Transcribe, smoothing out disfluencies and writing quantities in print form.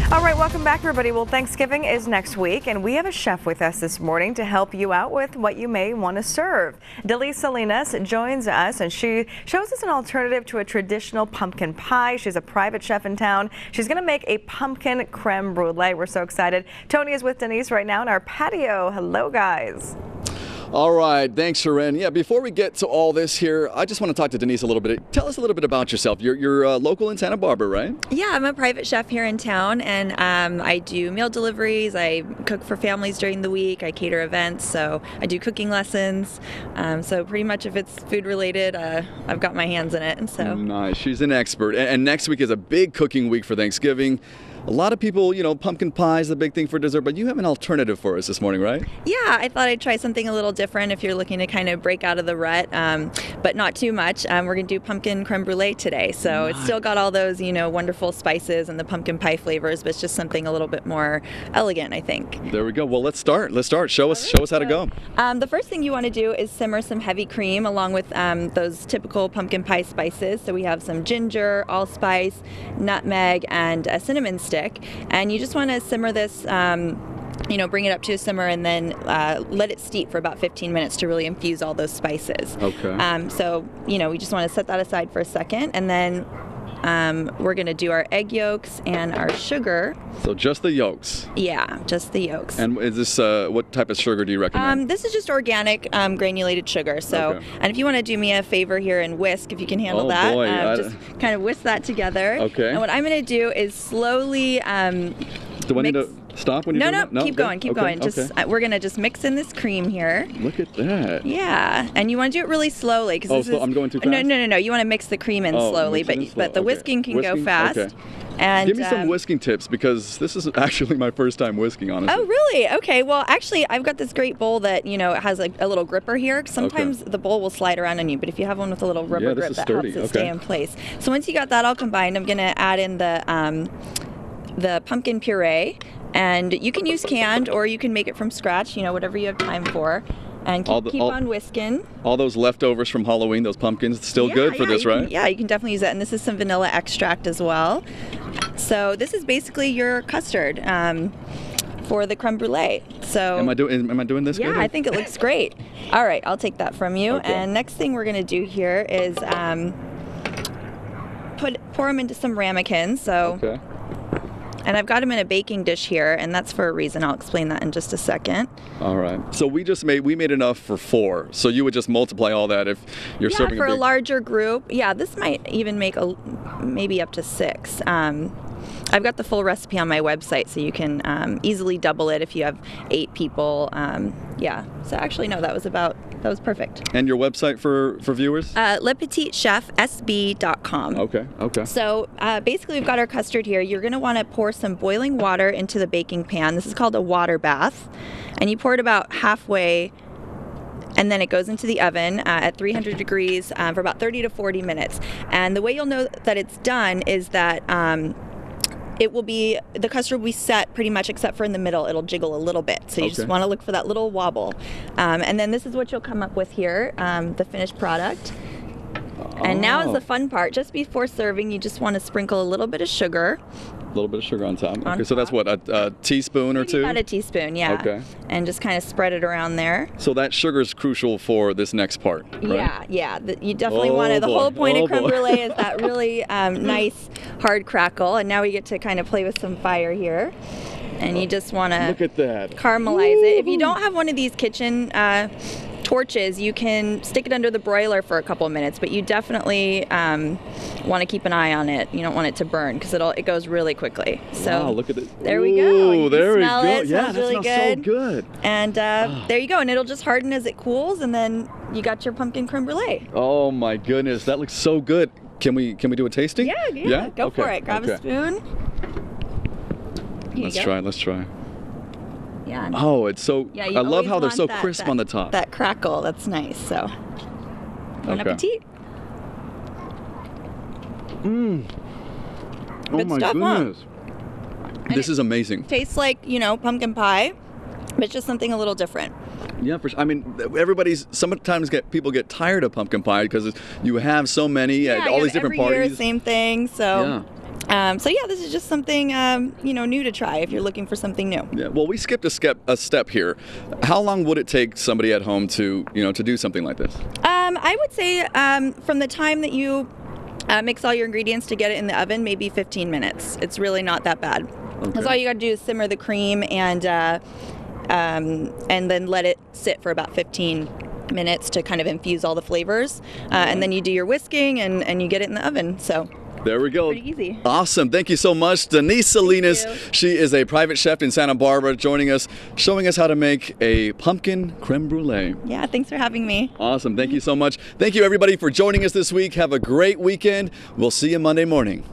All right, welcome back, everybody. Well, Thanksgiving is next week, and we have a chef with us this morning to help you out with what you may want to serve. Denisse Salinas joins us, and she shows us an alternative to a traditional pumpkin pie. She's a private chef in town. She's going to make a pumpkin creme brulee. We're so excited. Tony is with Denisse right now in our patio. Hello, guys. All right, thanks, Sharon. Yeah, before we get to all this here, I just want to talk to Denisse a little bit. Tell us a little bit about yourself. You're local in Santa Barbara, right? Yeah, I'm a private chef here in town, and I do meal deliveries. I cook for families during the week. I cater events, so I do cooking lessons. So pretty much if it's food related, I've got my hands in it. And so nice. She's an expert. And next week is a big cooking week for Thanksgiving. A lot of people, you know, pumpkin pie is the big thing for dessert, but you have an alternative for us this morning, right? Yeah, I thought I'd try something a little different if you're looking to kind of break out of the rut, but not too much. We're going to do pumpkin creme brulee today. So It's still got all those, you know, wonderful spices and the pumpkin pie flavors, but it's just something a little bit more elegant, I think. There we go. Well, let's start. Show us how to go. The first thing you want to do is simmer some heavy cream along with those typical pumpkin pie spices. So we have some ginger, allspice, nutmeg, and a cinnamon stick. And you just want to simmer this, you know, bring it up to a simmer and then let it steep for about 15 minutes to really infuse all those spices. Okay. So, you know, we just want to set that aside for a second, and then we're going to do our egg yolks and our sugar. So just the yolks? Yeah, just the yolks. And is this, what type of sugar do you recommend? This is just organic granulated sugar. So, okay. And if you want to do me a favor here and whisk, if you can handle that, boy, just kind of whisk that together. Okay. And what I'm going to do is slowly do I need to stop when you do that? No, keep going, keep going. Just we're going to just mix in this cream here. Look at that. Yeah, and you want to do it really slowly. So I'm going too fast? No. You want to mix the cream in slowly, but the whisking can go fast. Okay. And give me some whisking tips, because this is actually my first time whisking, honestly. Oh, really? Okay. Well, actually, I've got this great bowl that, you know, it has like a little gripper here. Sometimes the bowl will slide around on you, but if you have one with a little rubber grip, that helps it stay in place. So once you got that all combined, I'm going to add in the pumpkin puree, and you can use canned or you can make it from scratch, you know, whatever you have time for. And keep on whisking. All those leftovers from Halloween, those pumpkins, still good for this, right? Yeah, you can definitely use that. And this is some vanilla extract as well. So this is basically your custard for the creme brulee. So am I doing this good? Yeah, I think it looks great. All right, I'll take that from you. Okay. And next thing we're going to do here is pour them into some ramekins. So. Okay. And I've got them in a baking dish here, and that's for a reason. I'll explain that in just a second. All right. So we made enough for 4. So you would just multiply all that if you're serving for a larger group. Yeah, this might even make maybe up to 6. I've got the full recipe on my website, so you can easily double it if you have 8 people. Yeah. So actually, no, that was perfect. And your website for viewers? LePetitChefSB.com. Okay. So basically, we've got our custard here. You're going to want to pour some boiling water into the baking pan. This is called a water bath. And you pour it about halfway, and then it goes into the oven at 300 degrees for about 30 to 40 minutes. And the way you'll know that it's done is that the custard will be set pretty much, except for in the middle. It'll jiggle a little bit. So you just want to look for that little wobble. And then this is what you'll come up with here, the finished product. And now is the fun part. Just before serving, you just want to sprinkle a little bit of sugar. A little bit of sugar on top. Okay, so that's what, a teaspoon or two? About a teaspoon, yeah. Okay. And just kind of spread it around there. So that sugar is crucial for this next part, right? Yeah. You definitely want to. The whole point of creme brulee is that really nice hard crackle. And now we get to kind of play with some fire here. And you just want to look at that. Caramelize it. If you don't have one of these kitchen torches, you can stick it under the broiler for a couple of minutes, but you definitely want to keep an eye on it. You don't want it to burn, because it goes really quickly. So wow, look at it. There we go. Ooh, there we go. It yeah, that really smells good. so good. And there you go. And it'll just harden as it cools, and then you got your pumpkin creme brulee. Oh my goodness, that looks so good. Can we do a tasting? Yeah. Go for it. Grab a spoon. Let's try. Yeah. Oh, it's so. Yeah, I love how they're so crisp on the top. That crackle, that's nice. So, bon appetit. Oh my goodness. This is amazing. Tastes like, you know, pumpkin pie, but it's just something a little different. Yeah, for sure. I mean, sometimes people get tired of pumpkin pie because you have so many at all these different every parties. Year, same thing. So So yeah, this is just something new to try if you're looking for something new. Yeah. Well, we skipped a step here. How long would it take somebody at home to do something like this? I would say from the time that you mix all your ingredients to get it in the oven, maybe 15 minutes. It's really not that bad. Because all you got to do is simmer the cream and then let it sit for about 15 minutes to kind of infuse all the flavors. And then you do your whisking and you get it in the oven. So. There we go. Pretty easy. Awesome. Thank you so much, Denisse Salinas. She is a private chef in Santa Barbara, joining us, showing us how to make a pumpkin creme brulee. Yeah, thanks for having me. Awesome. Thank you so much. Thank you, everybody, for joining us this week. Have a great weekend. We'll see you Monday morning.